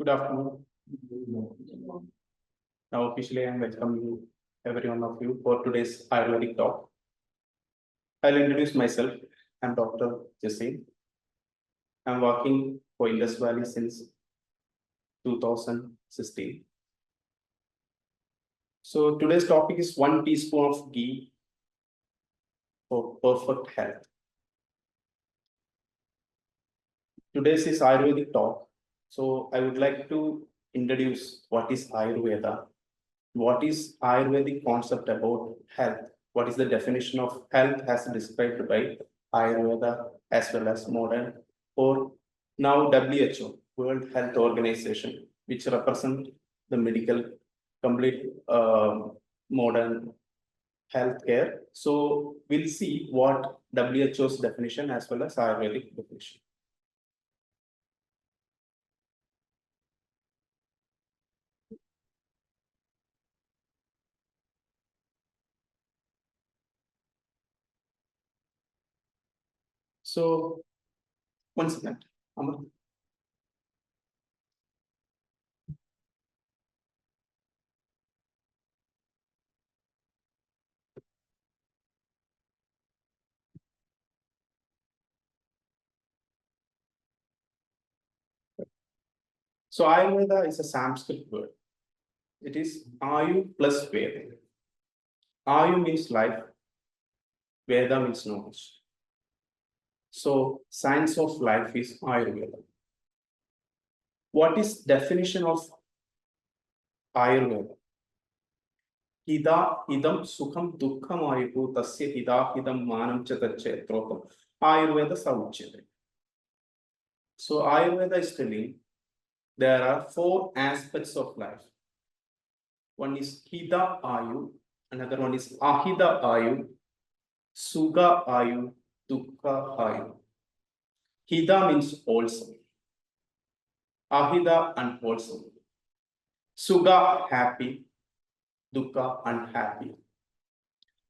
Good afternoon. Now officially I am welcoming every one of you for today's Ayurvedic talk. I'll introduce myself. I'm Dr. Jesse. I'm working for Indus Valley since 2016. So today's topic is 1 teaspoon of ghee for perfect health. Today's is Ayurvedic talk. So I would like to introduce what is Ayurveda, what is Ayurvedic concept about health, what is the definition of health as described by Ayurveda as well as modern or now WHO, World Health Organization, which represent the medical complete modern healthcare. So we'll see what WHO's definition as well as Ayurvedic definition. So, one second, Amar. So, Ayurveda is a Sanskrit word. It is Ayu plus Veda. Ayu means life, Veda means knowledge. So, science of life is Ayurveda. What is definition of Ayurveda? Hida idam sukham dukkham ayuhu tasya hida idam manam chatachetropam Ayurveda sauchyate. So Ayurveda is telling there are 4 aspects of life. One is hida ayu, another one is ahida ayu, sugha ayu, dukkha ayu. Hida means wholesome, ahida unwholesome, sugha happy, dukkha unhappy.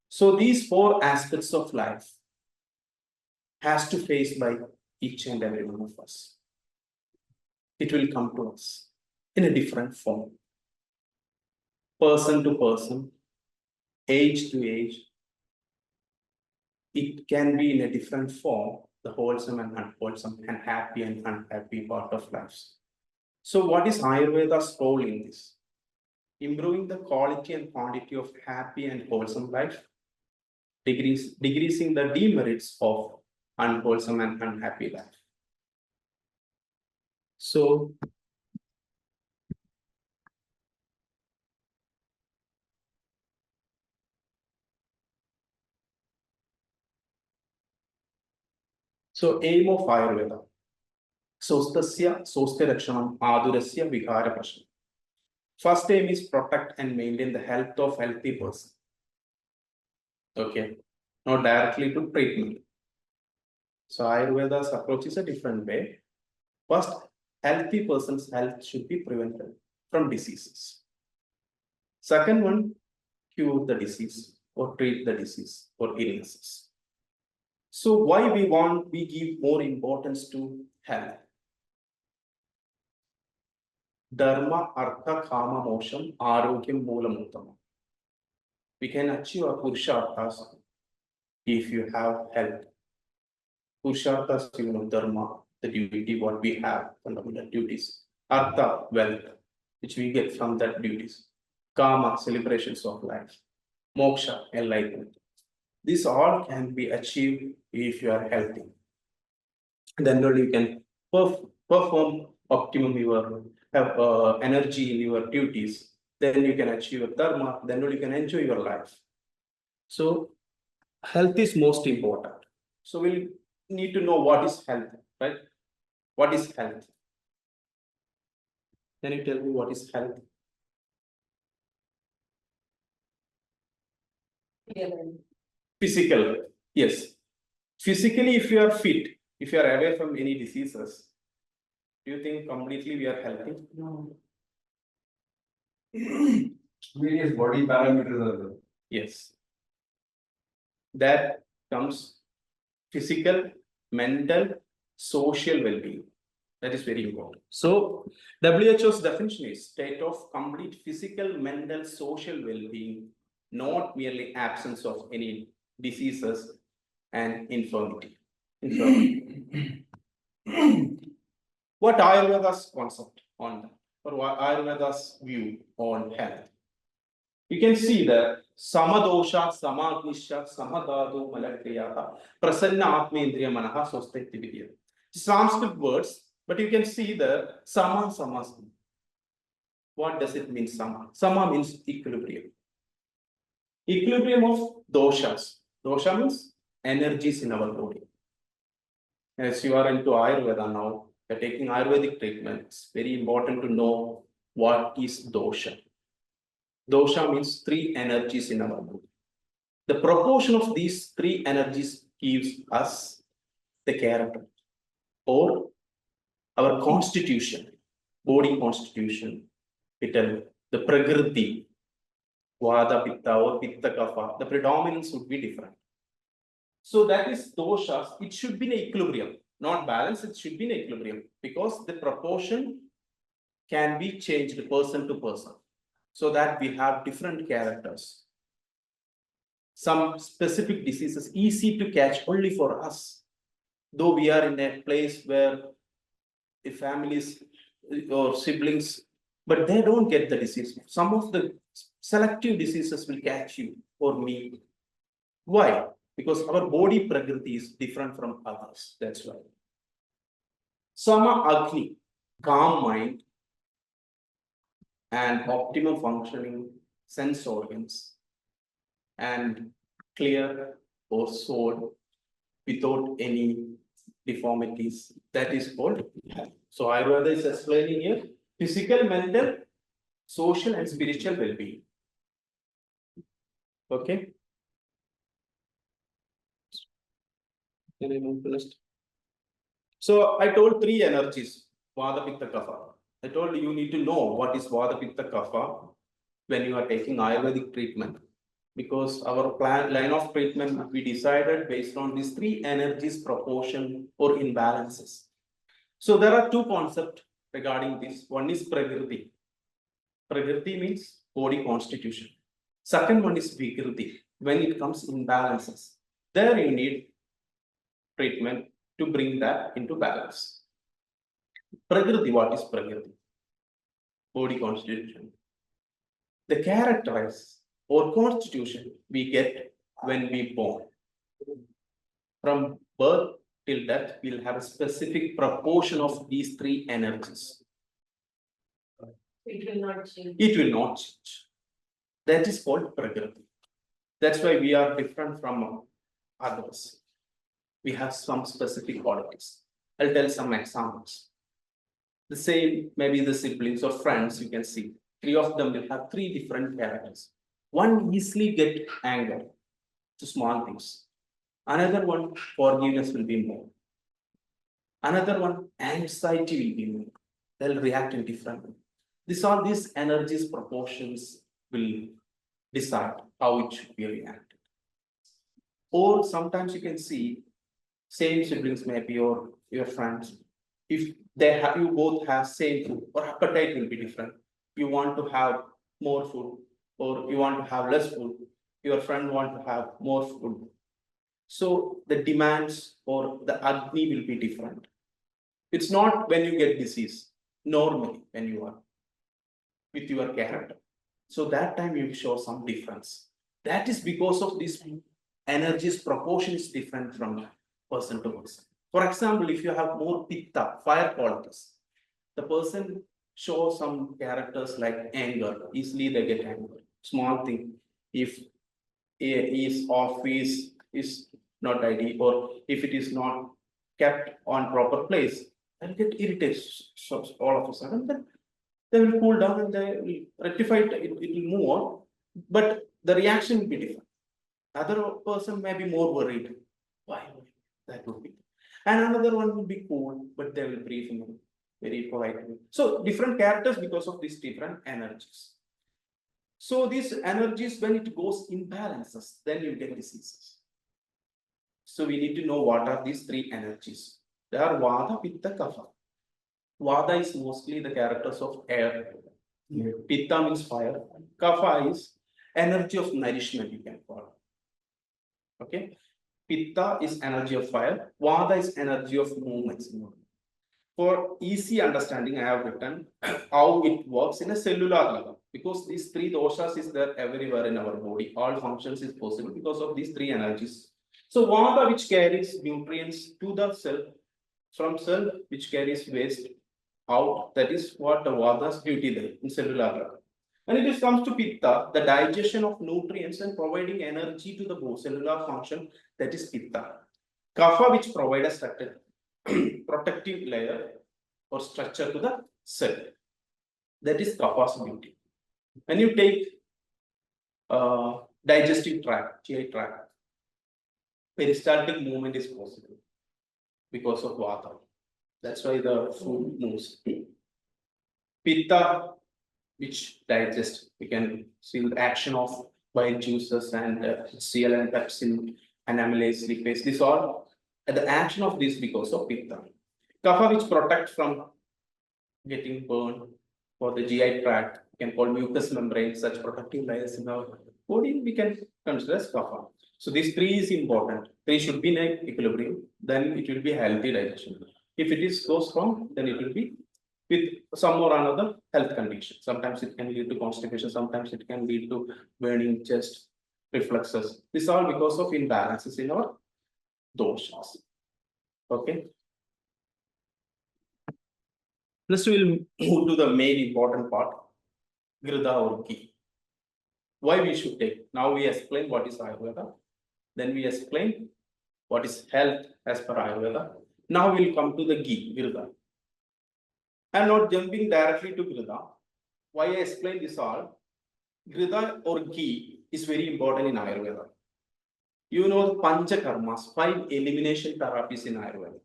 So these 4 aspects of life has to face by each and every one of us. It will come to us in a different form, person to person, age to age. It can be in a different form, the wholesome and unwholesome and happy and unhappy part of life. So what is Ayurveda's role in this? Improving the quality and quantity of happy and wholesome life, decreasing the demerits of unwholesome and unhappy life. So aim of Ayurveda. Sostasya Sostya Rakshanam Adurasya Vikara Prashna. First aim is protect and maintain the health of healthy person. Okay, not directly to treatment. So Ayurveda's approach is a different way. First, healthy person's health should be prevented from diseases. Second one, cure the disease or treat the disease or illnesses. So why we give more importance to health? Dharma, Artha, Kama, Mosham, Arogyam, Moolam, Uttamam. We can achieve our Purusharthas if you have health. Purusharthas, Dharma, the duty, what we have, fundamental duties. Artha, wealth, which we get from that duties. Kama, celebrations of life. Moksha, enlightenment. This all can be achieved if you are healthy. Then only you can perform optimum your energy in your duties. Then you can achieve a dharma. Then only you can enjoy your life. So health is most important. So we'll need to know what is health, right? What is health? Can you tell me what is health? Physical, yes. Physically, if you are fit, if you are away from any diseases, do you think completely we are healthy? No. Various body parameters are there. Yes. That comes physical, mental, social well-being. That is very important. So WHO's definition is state of complete physical, mental, social well-being, not merely absence of any diseases and infirmity. What Ayurveda's concept on that, or what Ayurveda's view on health? You can see that Samadosha, Samagnisha, Samadadu, Malakriyaha, Prasanna Atmendriya Manaha, Swasthiti Vidya. Sanskrit words, but you can see the Sama, Sama. What does it mean, Sama? Sama means equilibrium. Equilibrium of doshas. Dosha means energies in our body. As you are into Ayurveda now, you're taking Ayurvedic treatment, it's very important to know what is dosha. Dosha means three energies in our body. The proportion of these three energies gives us the character or our constitution, body constitution. We tell the prakriti, vada, pitta or pitta kapha, the predominance would be different. So that is doshas, it should be in equilibrium, not balance, it should be in equilibrium because the proportion can be changed person to person. So that we have different characters. Some specific diseases easy to catch only for us. Though we are in a place where the families or siblings, but they don't get the disease. Some of the selective diseases will catch you or me. Why? Because our body prakriti is different from others. That's why. Sama Agni, calm mind, and optimum functioning sense organs, and clear or soul without any deformities. That is called health. So Ayurveda is explaining here physical, mental, social, and spiritual well-being. Okay. Can I move to next? So I told three energies, Vata, Pitta, Kapha. I told you need to know what is Vata, Pitta, Kapha when you are taking Ayurvedic treatment. Because our plan line of treatment will be decided based on these three energies proportion or imbalances. So there are two concepts regarding this. One is prakriti. Prakriti means body constitution. Second one is vikriti. When it comes imbalances, there you need treatment to bring that into balance. Prakriti, what is prakriti? Body constitution. The characterize or constitution we get when we born. From birth till death, we'll have a specific proportion of these three energies. It will not change. It will not change. That is called prakriti. That's why we are different from others. We have some specific qualities. I'll tell some examples. The same, maybe the siblings or friends, you can see. Three of them will have three different characters. One easily get anger to small things. Another one, forgiveness will be more. Another one, anxiety will be more. They'll react in different way. These energies proportions will decide how it should be reacted. Or sometimes you can see same siblings maybe or your friends. If they have, you both have same food or appetite will be different. You want to have more food or you want to have less food. Your friend want to have more food. So the demands or the agni will be different. It's not when you get disease, normally when you are with your character. So that time you show some difference. That is because of this energies proportion is different from person to person. For example, if you have more pitta, fire qualities, the person shows some characters like anger, easily they get angry. Small thing, if his office is not ideal or if it is not kept on proper place, they'll get irritated. So all of a sudden, then they will cool down and they will rectify it, it will move on, but the reaction will be different. Other person may be more worried. Why? That would be. And another one will be cool, but they will brief him very politely. So different characters because of these different energies. So these energies, when it goes imbalances, then you get diseases. So we need to know what are these three energies. They are Vata, Pitta, Kapha. Vata is mostly the characters of air. Pitta means fire. Kapha is energy of nourishment, you can call it. Okay. Pitta is energy of fire. Vata is energy of movements. For easy understanding, I have written how it works in a cellular level, because these three doshas is there everywhere in our body. All functions is possible because of these three energies. So Vata, which carries nutrients to the cell, from cell which carries waste out. That is what the Vata's duty there in cellular level. When it comes to Pitta, the digestion of nutrients and providing energy to the cellular function, that is Pitta. Kapha, which provides a structure, protective layer or structure to the cell, that is Kapha's duty. When you take digestive tract, GI tract, peristaltic movement is possible because of Vata. That's why the food moves. Pitta, which digest, we can see the action of bile juices and Cl and pepsin and amylase lipase. This all the action of this because of Pitta. Kapha, which protect from getting burned for the GI tract, we can call mucous membrane, such protective layers in our body, we can consider as Kapha. So these three is important. Three should be in equilibrium, then it will be healthy digestion. If it is goes wrong, then it will be with some or another health condition. Sometimes it can lead to constipation, sometimes it can lead to burning chest, refluxes. This all because of imbalances in our doshas. Okay. Next, we will move to the main important part, Grida or Ghee. Why we should take? Now we explain what is Ayurveda. Then we explain what is health as per Ayurveda. Now we will come to the Ghee, Grida. I am not jumping directly to Grida. Why I explain this all? Grida or Ghee is very important in Ayurveda. You know Panchakarmas, 5 elimination therapies in Ayurveda.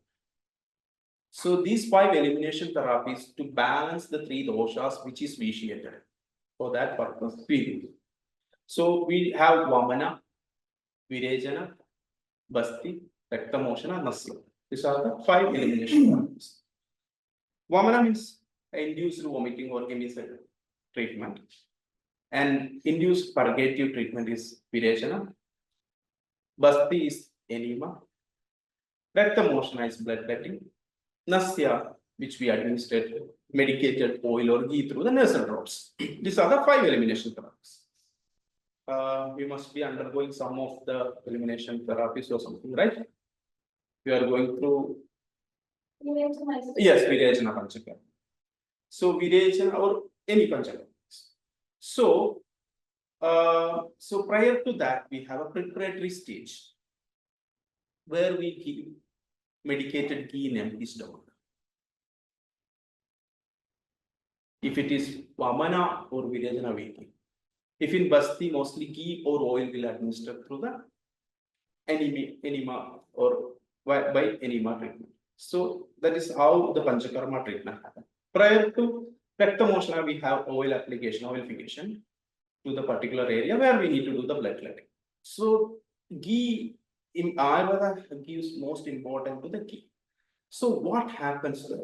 So these 5 elimination therapies to balance the 3 doshas which is vitiated. For that purpose, we do. So we have Vamana, Virejana, Basti, Raktamoshana, Nasya. These are the 5 elimination therapies. Vamana means induced vomiting or emission treatment. And induced purgative treatment is Virejana. Basti is enema. Raktamoshana is bloodletting. Nasya, which we administered medicated oil or ghee through the nasal drops. These are the 5 elimination therapies. We must be undergoing some of the elimination therapies or something, right? We are going through. Yes, Virejana Panchakara. So Virejana or any Panchakara. So prior to that, we have a preparatory stage where we give medicated ghee in empty stomach. If it is Vamana or Virejana, we give. If in Basti, mostly ghee or oil will administer through the enema or by enema treatment. So that is how the Panchakarma treatment happens. Prior to Raktamoshana, we have oil application, oilification to the particular area where we need to do the bloodletting. So ghee in Ayurveda gives most important to the ghee. So what happens there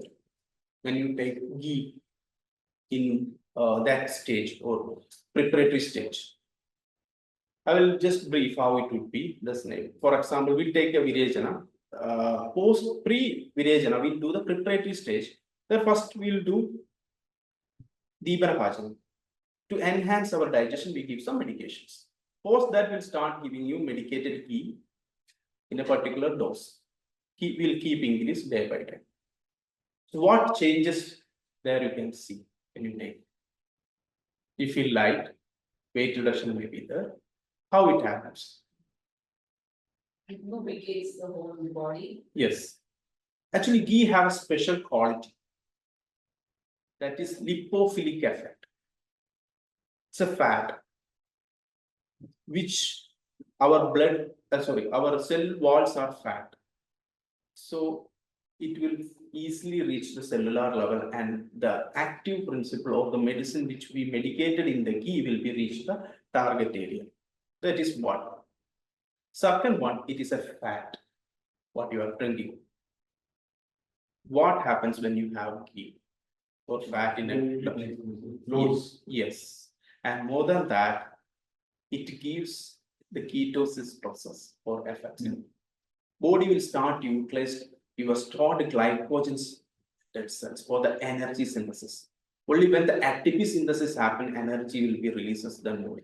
when you take ghee in that stage or preparatory stage? I will just brief how it would be this name. For example, we take a Virejana. Post pre-Virejana, we'll do the preparatory stage. Then first we'll do Deepana Pachana. To enhance our digestion, we give some medications. Post that, we'll start giving you medicated ghee in a particular dose. Will keep increase day by day. So what changes there you can see when you take. You feel light, weight reduction may be there. How it happens? It lubricates the whole body. Yes. Actually, ghee have a special quality. That is lipophilic effect. It's a fat which our our cell walls are fat. So it will easily reach the cellular level, and the active principle of the medicine which we medicated in the ghee will be reached the target area. That is one. Second one, it is a fat, what you are drinking. what happens when you have ghee or fat in it? Loads. Yes, and more than that, it gives the ketosis process or effect. Body will start to utilize your stored glycogen cells for the energy synthesis. Only when the ATP synthesis happen, energy will be released the body.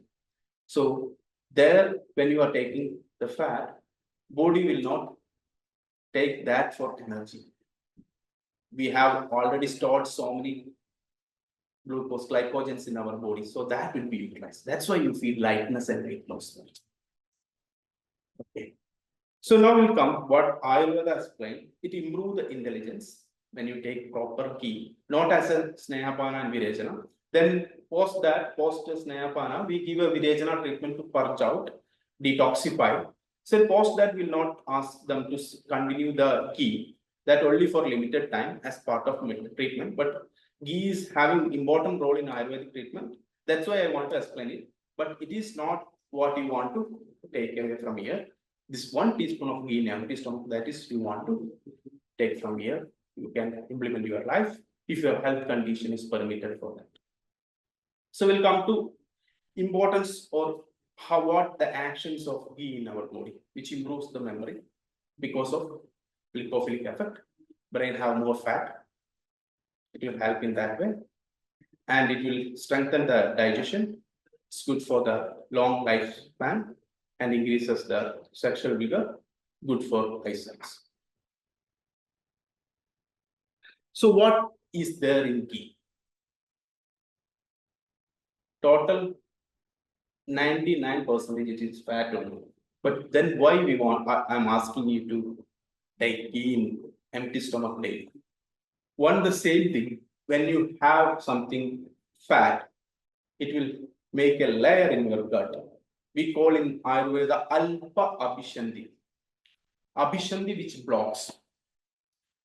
So there, when you are taking the fat, body will not take that for energy. We have already stored so many glucose glycogens in our body, so that will be utilized. That's why you feel lightness and weight loss. Okay. So now will come what Ayurveda explained. It improves the intelligence when you take proper ghee, not as a Snehapana and Virechana. Then post Snehapana, we give a Virechana treatment to purge out, detoxify. So post that we'll not ask them to continue the ghee, that only for limited time as part of treatment. But ghee is having important role in Ayurvedic treatment. That's why I want to explain it. But it is not what you want to take away from here. This 1 teaspoon of ghee in empty stomach, that is you want to take from here. You can implement your life if your health condition is permitted for that. So we'll come to importance or what the actions of ghee in our body, which improves the memory because of lipophilic effect. Brain have more fat. It will help in that way. And it will strengthen the digestion. It's good for the long lifespan and increases the sexual vigor, good for eyesight. So what is there in ghee? Total 99% it is fat only. But then why we want, I'm asking you to take ghee in empty stomach daily. One, the same thing, when you have something fat, it will make a layer in your gut. We call in Ayurveda Alpa Abhishanti. Abhishanti which blocks.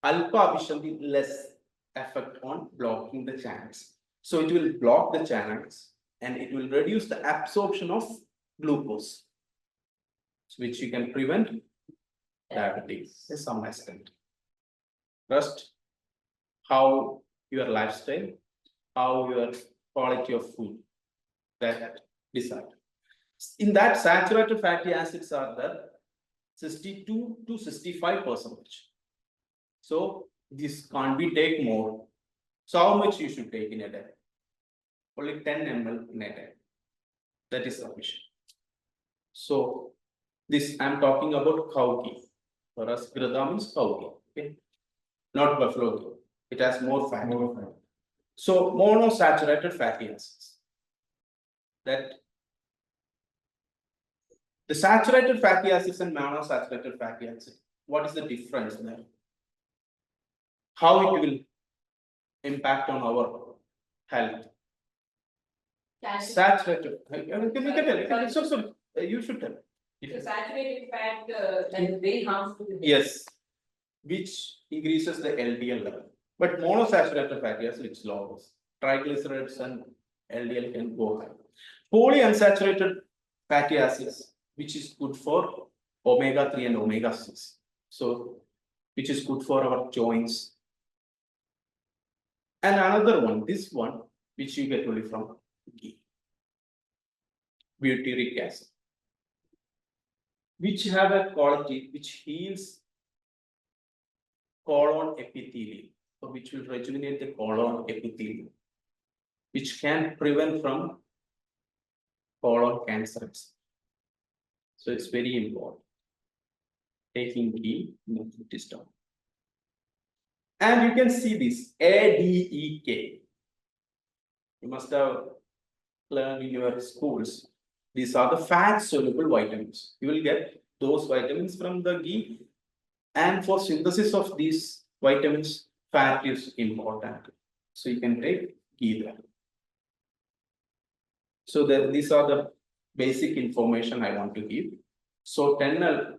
Alpa Abhishanti less effect on blocking the channels. So it will block the channels and it will reduce the absorption of glucose, which you can prevent diabetes to some extent. Rest, how your lifestyle, how your quality of food, that decide. In that, saturated fatty acids are the 62 to 65%. So this can't be take more. So how much you should take in a day? Only 10 ml in a day. That is sufficient. So this I'm talking about cow ghee. For us, Grada means cow ghee. Okay, not buffalo ghee. It has more fat. More fat. So monosaturated fatty acids. That the saturated fatty acids and monosaturated fatty acids. What is the difference there? How it will impact on our health? Saturated. You should tell. So saturated fat that is very harmful. to the- Yes, which increases the LDL level. But monosaturated fatty acid it's low. Triglycerides and LDL can go high. Polyunsaturated fatty acids, which is good for omega-3 and omega-6. So, which is good for our joints. And another one, this one, which you get only from ghee. Butyric acid, which have a quality which heals colon epithelium, so which will rejuvenate the colon epithelium, which can prevent from colon cancers. So it's very important. Taking ghee in the empty stomach. And you can see this ADEK. You must have learned in your schools. These are the fat soluble vitamins. You will get those vitamins from the ghee. And for synthesis of these vitamins, fat is important. So you can take ghee there. So these are the basic information I want to give. So 10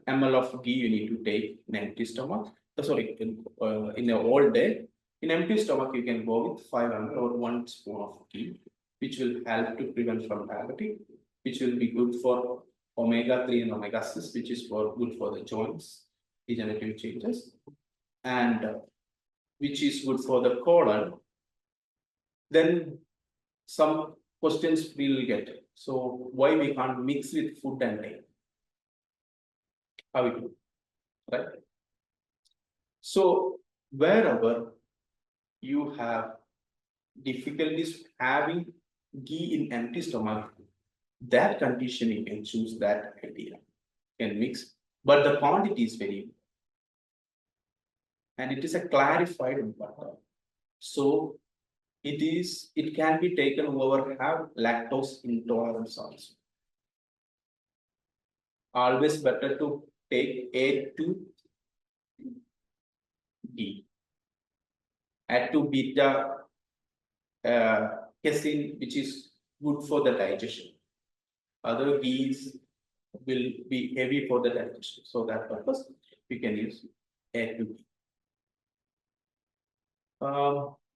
ml of ghee you need to take in empty stomach. In a whole day. In empty stomach, you can go with 5 ml or 1 spoon of ghee, which will help to prevent from diabetes, which will be good for omega-3 and omega-6, which is good for the joints, degenerative changes. And which is good for the colon, then some questions we will get. So why we can't mix with food and take? How we do, right? So wherever you have difficulties having ghee in empty stomach, that condition you can choose that idea, can mix, but the quantity is very important. And it is a clarified butter. So it can be taken whoever have lactose intolerance also. Always better to take A2 ghee. Add to beta casein, which is good for the digestion. Other ghees will be heavy for the digestion. So that purpose we can use A2 ghee.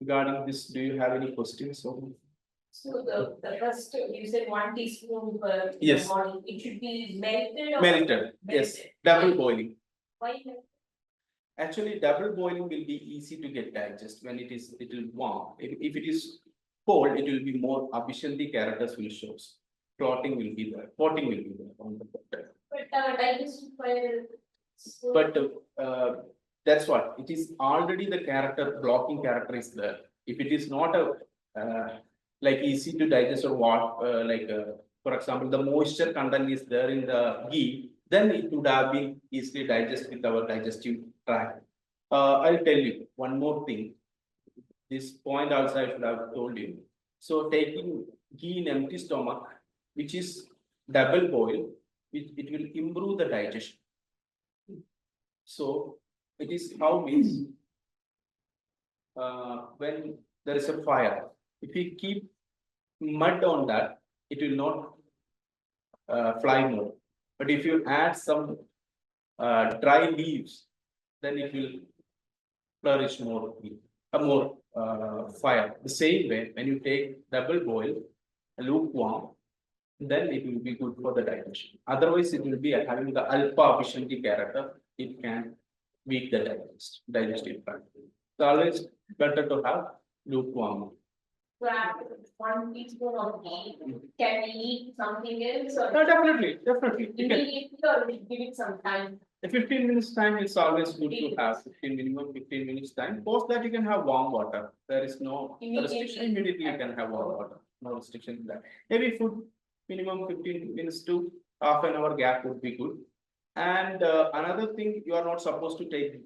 Regarding this, do you have any questions? So the first, you said 1 teaspoon per Yes. morning, it should be melted or? Melted, yes, Melted. double boiling. Why melted? Actually, double boiling will be easy to get digest when it will warm. If it is cold, it will be more efficiently characters will show. Clotting will be there, coating will be there on the butter. But digestion file. But that's what, it is already the character, blocking character is there. If it is not a like easy to digest or what, for example, the moisture content is there in the ghee, then it would have been easily digested with our digestive tract. I'll tell you one more thing. This point also I should have told you. So taking ghee in empty stomach, which is double boil, it will improve the digestion. So it is how means when there is a fire, if we keep mud on that, it will not fly more. But if you add some dry leaves, then it will flourish more, more fire. The same way, when you take double boil, lukewarm, then it will be good for the digestion. Otherwise, it will be having the alpha efficiency character. It can weak the digestive tract. So always better to have lukewarm. So after 1 teaspoon of ghee, can we eat something else or? No, definitely. You can, Immediately or we give it some time? the 15 minutes time is always good to have 15 minutes time. Post that you can have warm water. There is no restriction. Immediately you can have warm water. No restriction in that. Heavy food, minimum 15 minutes to half an hour gap would be good. And another thing, you are not supposed to take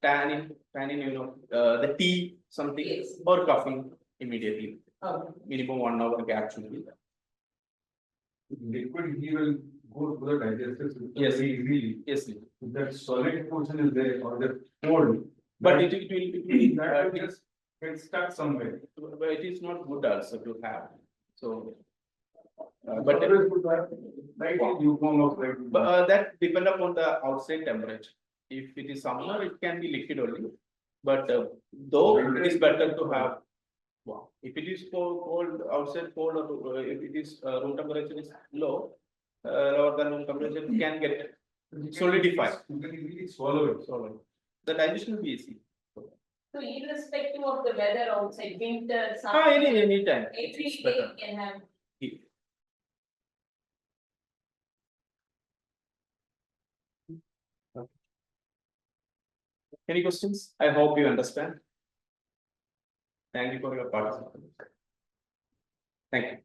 tannin, the tea, something, Yes. or coffee immediately. Oh. Minimum 1 hour gap should be there. Liquid ghee will go to the digestive system Yes. very easily. Yes, If that solid portion is there or that cold, but that- it will that will just get stuck somewhere. but it is not good also to have. So, But it is good to have slightly lukewarm or slightly. that depend upon the outside temperature. If it is summer, it can be liquid only. But though it is better to have. Wow. If it is cold outside cold, or if it is room temperature is low, lower than room temperature, it can get solidified. You can easily swallow it. So the digestion will be easy. So irrespective of the weather outside, winter, summer. Any time. Every It's day better. you can have. Any questions? I hope you understand. Thank you for your participation. Thank you.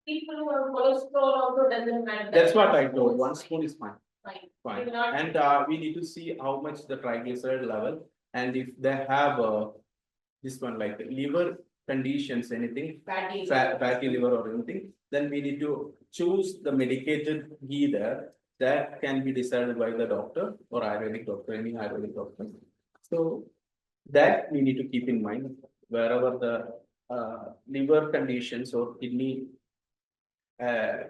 People who have cholesterol also doesn't matter. That's what I told. 1 spoon is fine. Fine. Fine. Will not- And we need to see how much the triglyceride level, and if they have this one like liver conditions, anything, Fatty. fatty liver or anything, then we need to choose the medicated ghee there. That can be decided by the doctor or Ayurvedic doctor, any Ayurvedic doctor. So that we need to keep in mind wherever the liver conditions or kidney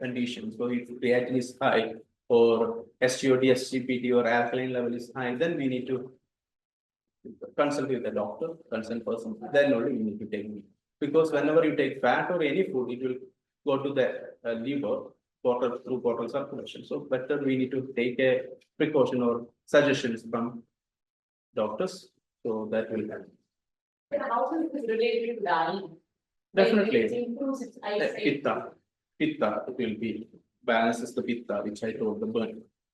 conditions. So if creatinine is high or SGOT, SGPT or alkaline level is high, then we need to consult with the doctor, consult person. Then only we need to take meat. Because whenever you take fat or any food, it will go to the liver through portal circulation. So better we need to take a precaution or suggestions from doctors, so that will help. But how is this related to dying? Definitely. It improves its eyesight. Pitta, pitta, it will be balances the pitta, which I told, the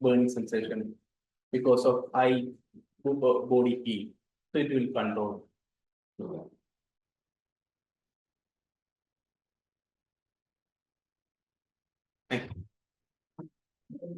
burning sensation because of eye body heat, so it will control.